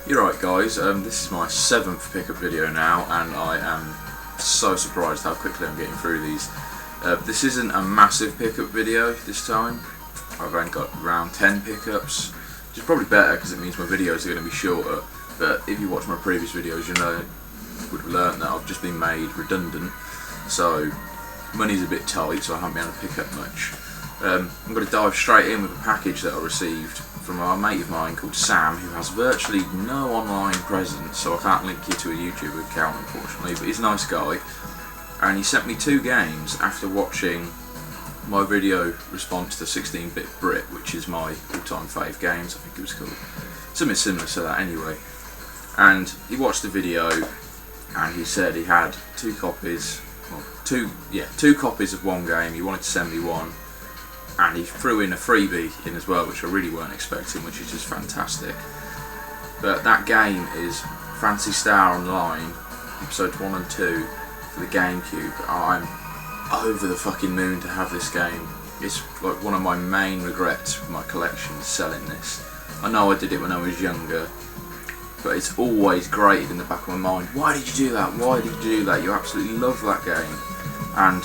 You're right guys, this is my 7th pickup video now and I am so surprised how quickly I'm getting through these. This isn't a massive pickup video this time. I've only got around 10 pickups, which is probably better because it means my videos are going to be shorter, but if you watch my previous videos you would have learned that I've just been made redundant, so money's a bit tight, so I haven't been able to pick up much. I'm going to dive straight in with a package that I received from a mate of mine called Sam, who has virtually no online presence, so I can't link you to a YouTube account unfortunately, but he's a nice guy, and he sent me 2 games after watching my video response to 16-bit Brit, which is my all-time fave games, I think it was called. Something similar to that anyway. And he watched the video and he said he had 2 copies, well, two copies of one game. He wanted to send me one, and he threw in a freebie in as well, which I really weren't expecting, which is just fantastic. But that game is Phantasy Star Online, episodes 1 and 2 for the Gamecube. I'm over the fucking moon to have this game. It's like one of my main regrets with my collection, selling this. I know I did it when I was younger, but it's always grated in the back of my mind. Why did you do that? Why did you do that? You absolutely love that game. And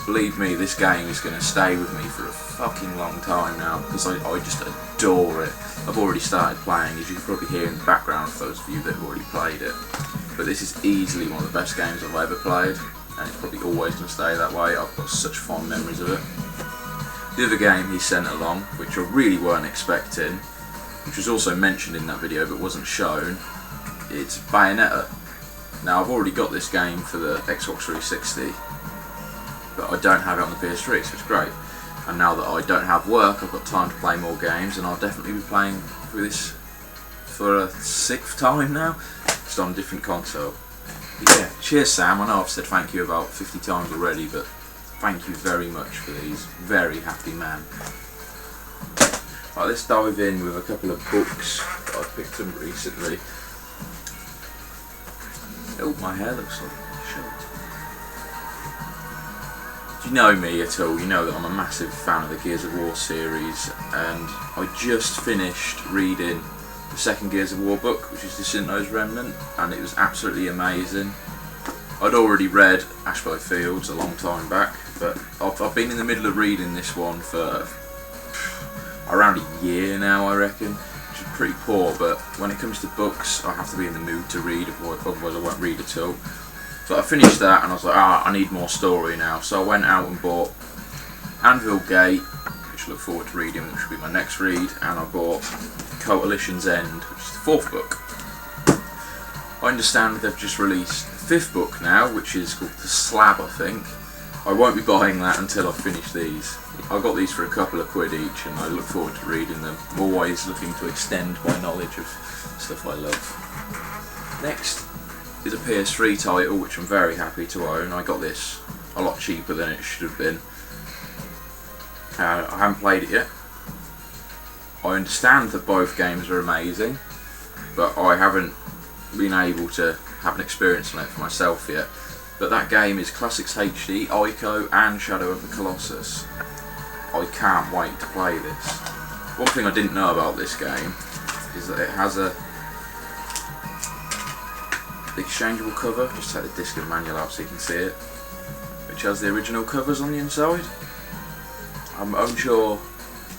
believe me, this game is going to stay with me for a fucking long time now, because I just adore it. I've already started playing, as you can probably hear in the background for those of you that have already played it. But this is easily one of the best games I've ever played, and it's probably always going to stay that way. I've got such fond memories of it. The other game he sent along, which I really weren't expecting, which was also mentioned in that video but wasn't shown, it's Bayonetta. Now I've already got this game for the Xbox 360, but I don't have it on the PS3, so it's great. And now that I don't have work, I've got time to play more games, and I'll definitely be playing through this for a 6th time now, just on a different console. But yeah, cheers Sam, I know I've said thank you about 50 times already, but thank you very much for these. Very happy man. Right, let's dive in with a couple of books that I've picked up recently. Oh, my hair looks like shit. If you know me at all, you know that I'm a massive fan of the Gears of War series, and I just finished reading the 2nd Gears of War book, which is Jacinto's Remnant, and it was absolutely amazing. I'd already read Ash by Fields a long time back, but I've been in the middle of reading this one for around a year now, I reckon, which is pretty poor, but when it comes to books I have to be in the mood to read, otherwise I won't read at all. So I finished that and I was like, I need more story now, so I went out and bought Anvil Gate, which I look forward to reading, which will be my next read, and I bought Coalition's End, which is the 4th book. I understand they've just released the 5th book now, which is called The Slab, I think. I won't be buying that until I finish these. I got these for a couple of quid each, and I look forward to reading them. I'm always looking to extend my knowledge of stuff I love. Next is a PS3 title, which I'm very happy to own. I got this a lot cheaper than it should have been. I haven't played it yet. I understand that both games are amazing, but I haven't been able to have an experience on it for myself yet. But that game is Classics HD, Ico and Shadow of the Colossus. I can't wait to play this. One thing I didn't know about this game is that it has a exchangeable cover. Just take the disc and manual out so you can see it, which has the original covers on the inside. I'm unsure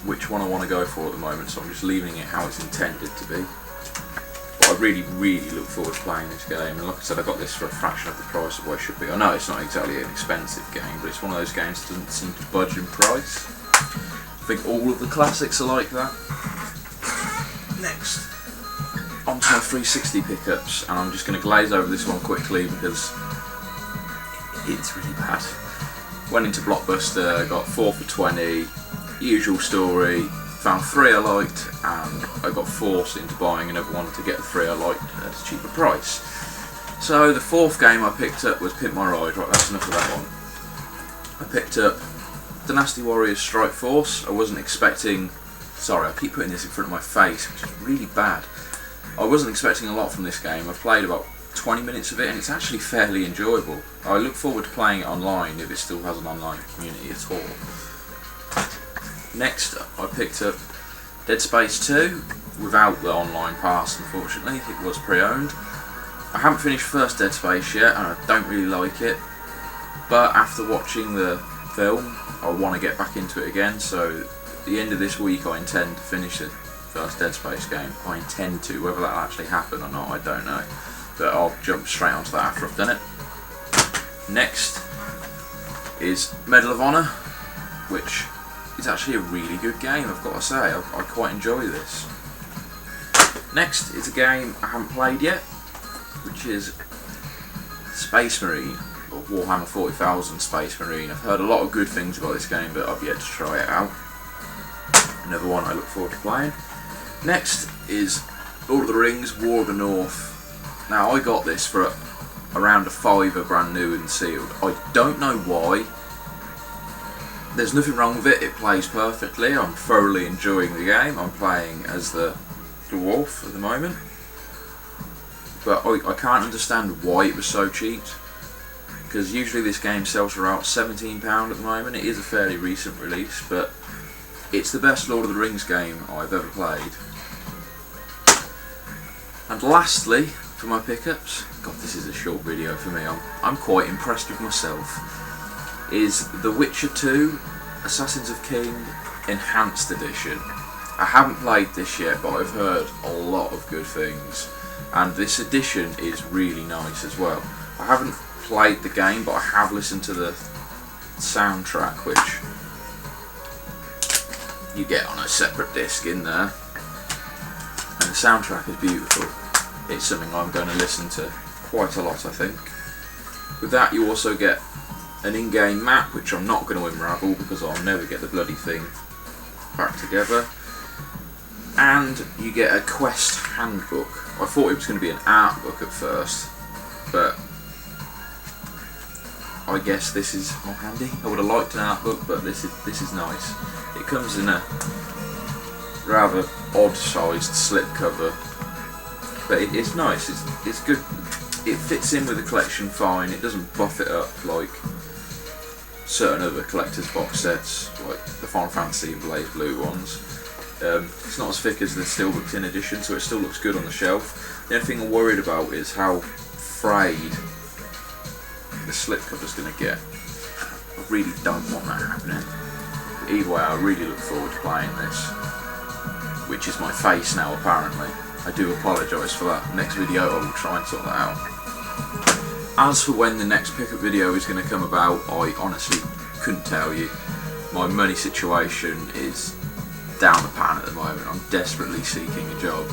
which one I want to go for at the moment, so I'm just leaving it how it's intended to be. But I really look forward to playing this game, and like I said, I got this for a fraction of the price of what it should be. I know it's not exactly an expensive game, but it's one of those games that doesn't seem to budge in price. I think all of the classics are like that. Next, onto my 360 pickups, and I'm just going to glaze over this one quickly because it's really bad. Went into Blockbuster, got 4 for 20, usual story, found 3 I liked, and I got forced into buying another one to get the 3 I liked at a cheaper price. So the 4th game I picked up was Pimp My Ride. Right, that's enough of that one. I picked up Dynasty Warriors Strikeforce. I wasn't expecting, sorry I keep putting this in front of my face, which is really bad. I wasn't expecting a lot from this game. I've played about 20 minutes of it and it's actually fairly enjoyable. I look forward to playing it online if it still has an online community at all. Next I picked up Dead Space 2. without the online pass, unfortunately. It was pre-owned. I haven't finished first Dead Space yet, and I don't really like it, but after watching the film I want to get back into it again, so at the end of this week I intend to finish the first Dead Space game. I intend to. Whether that'll actually happen or not, I don't know, but I'll jump straight onto that after I've done it. Next is Medal of Honor, which is actually a really good game, I've got to say. I quite enjoy this. Next is a game I haven't played yet, which is Space Marine, or Warhammer 40,000 Space Marine. I've heard a lot of good things about this game, but I've yet to try it out. Another one I look forward to playing. Next is Lord of the Rings, War of the North. Now, I got this for around a £5 brand new and sealed. I don't know why. There's nothing wrong with it, it plays perfectly. I'm thoroughly enjoying the game. I'm playing as the dwarf at the moment. But I can't understand why it was so cheap. Because usually this game sells for about £17 at the moment. It is a fairly recent release, but it's the best Lord of the Rings game I've ever played. And lastly, for my pickups, God, this is a short video for me, I'm quite impressed with myself, is the Witcher 2 Assassins of King Enhanced Edition. I haven't played this yet, but I've heard a lot of good things, and this edition is really nice as well. I haven't played the game, but I have listened to the soundtrack, which you get on a separate disc in there, and the soundtrack is beautiful. It's something I'm going to listen to quite a lot, I think. With that, you also get an in-game map, which I'm not going to unravel because I'll never get the bloody thing back together, and you get a quest handbook. I thought it was going to be an art book at first, but I guess this is more handy. I would have liked an art book, but this is nice. It comes in a rather odd-sized slipcover, but it's nice. It's good. It fits in with the collection fine. It doesn't buff it up like certain other collector's box sets, like the Final Fantasy and Blaze Blue ones. It's not as thick as the Steelbook Tin edition, so it still looks good on the shelf. The only thing I'm worried about is how frayed the slipcover's going to get. I really don't want that happening. But either way, I really look forward to playing this, which is my face now apparently. I do apologise for that. Next video I will try and sort that out. As for when the next pickup video is going to come about, I honestly couldn't tell you. My money situation is down the pan at the moment. I'm desperately seeking a job.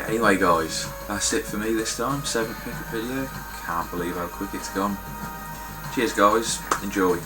Anyway guys, that's it for me this time. 7th pickup video. Can't believe how quick it's gone. Cheers guys, enjoy.